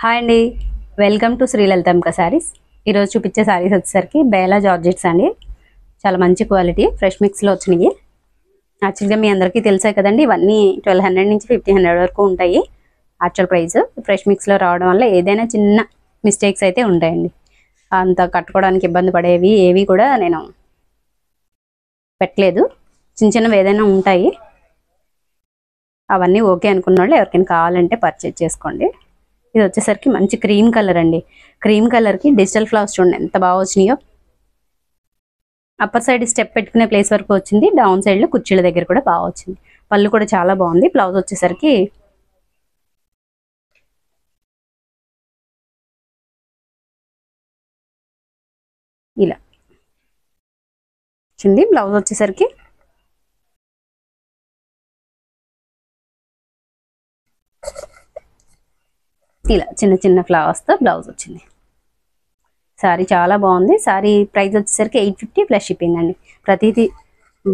Hi అండి, welcome to Shri లలితంక saris. ఈరోజు చూపించే శారీస్ వచ్చేసరికి బేలా జార్జెట్స్ అండి. చాలా మంచి క్వాలిటీ, ఫ్రెష్ మిక్స్లో వచ్చినాయి. యాక్చువల్గా మీ అందరికీ తెలిసే కదండి, ఇవన్నీ 1200 నుంచి 1500 వరకు ఉంటాయి యాక్చువల్ ప్రైస్. ఫ్రెష్ మిక్స్లో రావడం వల్ల ఏదైనా చిన్న మిస్టేక్స్ అయితే ఉంటాయండి. అంత కట్టుకోవడానికి ఇబ్బంది పడేవి ఏవి కూడా నేను పెట్టలేదు. చిన్న చిన్నవి ఏదైనా ఉంటాయి, అవన్నీ ఓకే అనుకున్న వాళ్ళు ఎవరికైనా కావాలంటే పర్చేజ్ చేసుకోండి. ఇది వచ్చేసరికి మంచి క్రీమ్ కలర్ అండి. క్రీమ్ కలర్కి డిజిటల్ ఫ్లవర్స్ చూడండి ఎంత బాగా వచ్చినాయో. అప్పర్ సైడ్ స్టెప్ పెట్టుకునే ప్లేస్ వరకు వచ్చింది, డౌన్ సైడ్లో కుర్చీల దగ్గర కూడా బాగా వచ్చింది. పళ్ళు కూడా చాలా బాగుంది. బ్లౌజ్ వచ్చేసరికి ఇలా వచ్చింది. బ్లౌజ్ వచ్చేసరికి ఇలా చిన్న చిన్న ఫ్లవర్స్తో బ్లౌజ్ వచ్చింది. శారీ చాలా బాగుంది. శారీ ప్రైస్ వచ్చేసరికి 850 ప్లస్ షిప్పింగ్ అండి. ప్రతిదీ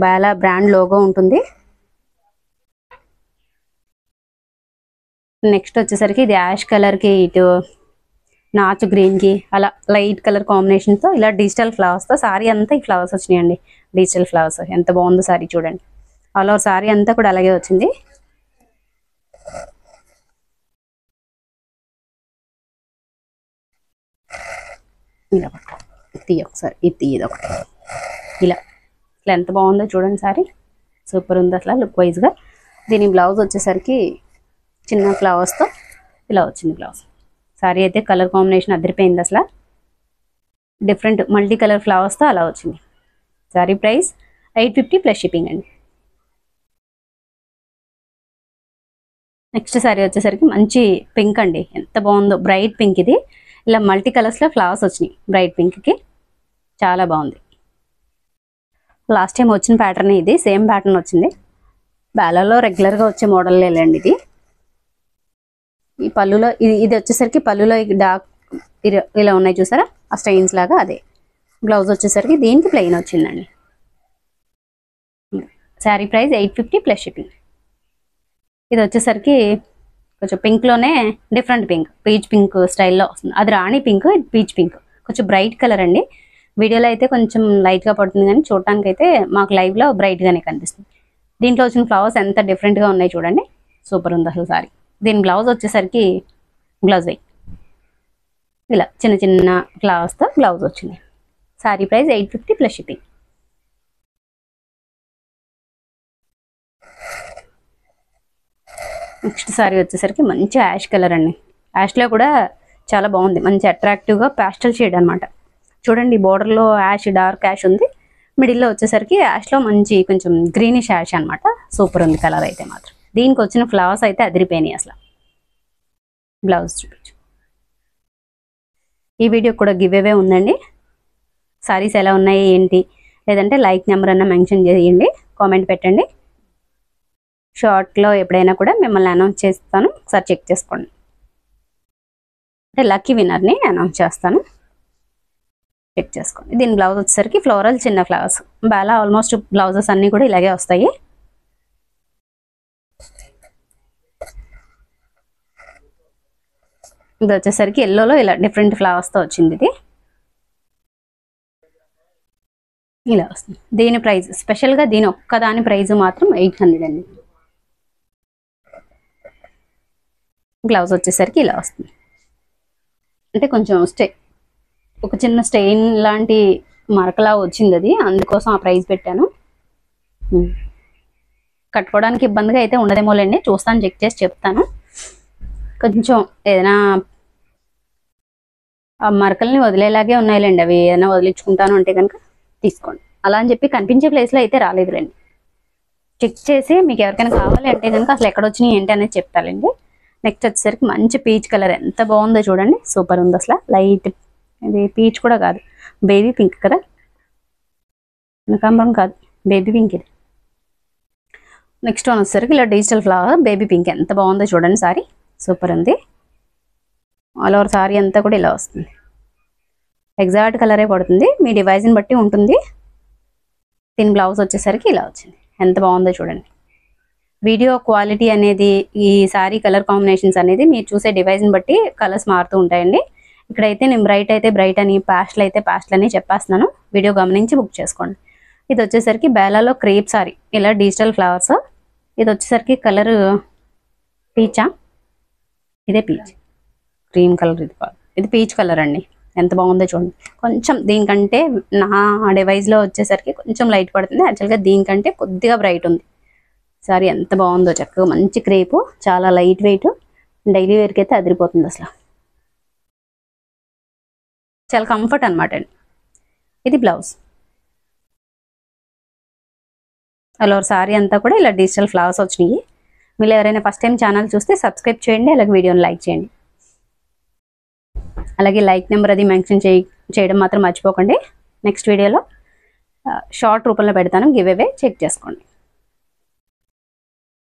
బేలా బ్రాండ్ లోగో ఉంటుంది. నెక్స్ట్ వచ్చేసరికి ఇది యాష్ కలర్కి ఇటు నాచు గ్రీన్కి అలా లైట్ కలర్ కాంబినేషన్తో ఇలా డిజిటల్ ఫ్లవర్స్తో శారీ అంతా ఈ ఫ్లవర్స్ వచ్చినాయండి. డిజిటల్ ఫ్లవర్స్ ఎంత బాగుందో శారీ చూడండి. ఆల్ ఓవర్ శారీ అంతా కూడా అలాగే వచ్చింది. ఇలా తీయ ఒకసారి ఇది తీయదు ఒకటి ఇలా ఇట్లా ఎంత బాగుందో చూడండి. శారీ సూపర్ ఉంది అసలు లుక్ వైజ్గా. దీని బ్లౌజ్ వచ్చేసరికి చిన్న ఫ్లవర్స్తో ఇలా వచ్చింది బ్లౌజ్. శారీ అయితే కలర్ కాంబినేషన్ అదిరిపోయింది అసలు. డిఫరెంట్ మల్టీ కలర్ ఫ్లవర్స్తో అలా వచ్చింది. శారీ ప్రైస్ 850 ప్లస్ షిప్పింగ్ అండి. నెక్స్ట్ శారీ వచ్చేసరికి మంచి పింక్ అండి. ఎంత బాగుందో, బ్రైట్ పింక్. ఇది ఇలా మల్టీ కలర్స్లో ఫ్లవర్స్ వచ్చినాయి బ్రైట్ పింక్కి, చాలా బాగుంది. లాస్ట్ టైం వచ్చిన ప్యాటర్న్ ఇది, సేమ్ ప్యాటర్న్ వచ్చింది. బేలాలో రెగ్యులర్గా వచ్చే మోడల్ లేండి ఇది. ఈ పళ్ళులో ఇది వచ్చేసరికి పళ్ళులో డార్క్ ఇలా ఉన్నాయి చూసారా, ఆ స్టైన్స్ లాగా అదే. బ్లౌజ్ వచ్చేసరికి దీనికి ప్లెయిన్ వచ్చిందండి. Sari price 850 plus shipping. ఇది వచ్చేసరికి కొంచెం పింక్లోనే డిఫరెంట్ పింక్, పీచ్ పింక్ స్టైల్లో వస్తుంది. అది రాణి పింక్, ఇది పీచ్ పింక్. కొంచెం బ్రైట్ కలర్ అండి. వీడియోలో అయితే కొంచెం లైట్గా పడుతుంది, కానీ చూడటానికి అయితే మాకు లైవ్లో బ్రైట్గానే కనిపిస్తుంది. దీంట్లో వచ్చిన ఫ్లవర్స్ ఎంత డిఫరెంట్గా ఉన్నాయి చూడండి, సూపర్ ఉంది అసలు సారీ. దీని బ్లౌజ్ వచ్చేసరికి బ్లౌజ్ ఇలా చిన్న చిన్న ఫ్లవర్స్తో బ్లౌజ్ వచ్చింది. Sari price 850 plus shipping. Next sari వచ్చేసరికి మంచి యాష్ కలర్ అండి. యాష్లో కూడా చాలా బాగుంది, మంచి అట్రాక్టివ్గా ప్యాస్టల్ షేడ్ అనమాట. చూడండి బోర్డర్లో యాష్, డార్క్ యాష్ ఉంది. మిడిల్లో వచ్చేసరికి యాష్లో మంచి కొంచెం గ్రీనిష్ యాష్ అనమాట. సూపర్ ఉంది కలర్ అయితే మాత్రం. దీనికి వచ్చిన ఫ్లవర్స్ అయితే అదిరిపోయినాయి అసలు. బ్లౌజ్ చూపించు. ఈ వీడియో కూడా గివ్ అవే ఉందండి. సారీస్ ఎలా ఉన్నాయి ఏంటి, లేదంటే లైక్ నెంబర్ అన్న మెన్షన్ చేయండి, కామెంట్ పెట్టండి. షార్ట్లో ఎప్పుడైనా కూడా మిమ్మల్ని అనౌన్స్ చేస్తాను, ఒకసారి చెక్ చేసుకోండి. అంటే లక్కీ విన్నర్ని అనౌన్స్ చేస్తాను, చెక్ చేసుకోండి. దీని బ్లౌజ్ వచ్చేసరికి ఫ్లోరల్ చిన్న ఫ్లవర్స్. బాగా ఆల్మోస్ట్ బ్లౌజెస్ అన్నీ కూడా ఇలాగే వస్తాయి. ఇది వచ్చేసరికి ఎల్లోలో ఇలా డిఫరెంట్ ఫ్లవర్స్తో వచ్చింది. ఇది ఇలా వస్తుంది. దీని ప్రైస్ స్పెషల్గా దీని ఒక్కదాని ప్రైస్ మాత్రం 800 అండి. బ్లౌజ్ వచ్చేసరికి ఇలా వస్తుంది. అంటే కొంచెం ఒక చిన్న స్టెయిన్ లాంటి మరకలా వచ్చింది అది, అందుకోసం ఆ ప్రైస్ పెట్టాను. కట్టుకోవడానికి ఇబ్బందిగా అయితే ఉండదేమోలేండి, చూస్తాను, చెక్ చేసి చెప్తాను. కొంచెం ఏదైనా ఆ మరకల్ని వదిలేలాగే ఉన్నాయిలేండి, అవి ఏదైనా వదిలించుకుంటాను అంటే కనుక తీసుకోండి. అలా అని చెప్పి కనిపించే ప్లేస్లో అయితే రాలేదులేండి. చెక్ చేసి మీకు ఎవరికైనా కావాలి అంటే కనుక అసలు ఎక్కడ వచ్చినాయి ఏంటి అనేది చెప్తానండి. నెక్స్ట్ వచ్చేసరికి మంచి పీచ్ కలర్, ఎంత బాగుందో చూడండి, సూపర్ ఉంది అసలు. లైట్ ఇది పీచ్ కూడా కాదు, బేబీ పింక్ కదా, కనకాంబరం కాదు, బేబీ పింక్ ఇది. నెక్స్ట్ వన్ వచ్చేసరికి ఇలా డిజిటల్ ఫ్లవర్ బేబీ పింక్, ఎంత బాగుందో చూడండి. సారీ సూపర్ ఉంది. ఆల్ ఓవర్ సారీ అంతా కూడా ఇలా వస్తుంది. ఎగ్జాక్ట్ కలరే పడుతుంది, మీ డివైజ్ని బట్టి ఉంటుంది. దీని బ్లౌజ్ వచ్చేసరికి ఇలా వచ్చింది, ఎంత బాగుందో చూడండి. వీడియో క్వాలిటీ అనేది ఈ సారీ కలర్ కాంబినేషన్స్ అనేది మీరు చూసే డివైస్ని బట్టి కలర్స్ మారుతూ ఉంటాయండి. ఇక్కడైతే నేను బ్రైట్ అయితే బ్రైట్ అని, ప్యాస్టల్ అయితే ప్యాస్టల్ అని చెప్పేస్తున్నాను. వీడియో గమనించి బుక్ చేసుకోండి. ఇది వచ్చేసరికి బేలాలో క్రేప్ సారీ, ఇలా డిజిటల్ ఫ్లవర్స్. ఇది వచ్చేసరికి కలర్ పీచా, ఇదే పీచ్, క్రీమ్ కలర్. ఇది పీచ్ కలర్ అండి. ఎంత బాగుందో చూడండి. కొంచెం దీనికంటే నా డివైస్లో వచ్చేసరికి కొంచెం లైట్ పడుతుంది. యాక్చువల్గా దీనికంటే కొద్దిగా బ్రైట్ ఉంది. సారీ ఎంత బాగుందో, చక్కగా మంచి క్రేపు, చాలా లైట్ వెయిట్, డైలీ వేర్కి అయితే అదిరిపోతుంది అసలు. చాలా కంఫర్ట్ అనమాట అండి. ఇది బ్లౌజ్. అలా సారీ అంతా కూడా ఇలా డిజిటల్ ఫ్లవర్స్ వచ్చినాయి. మీరు ఎవరైనా ఫస్ట్ టైం ఛానల్ చూస్తే సబ్స్క్రైబ్ చేయండి, అలాగే వీడియోని లైక్ చేయండి. అలాగే లైక్ నెంబర్ అది మెన్షన్ చేయడం మాత్రం మర్చిపోకండి. నెక్స్ట్ వీడియోలో షార్ట్ రూపంలో పెడతాను, గివ్ అవే చెక్ చేసుకోండి.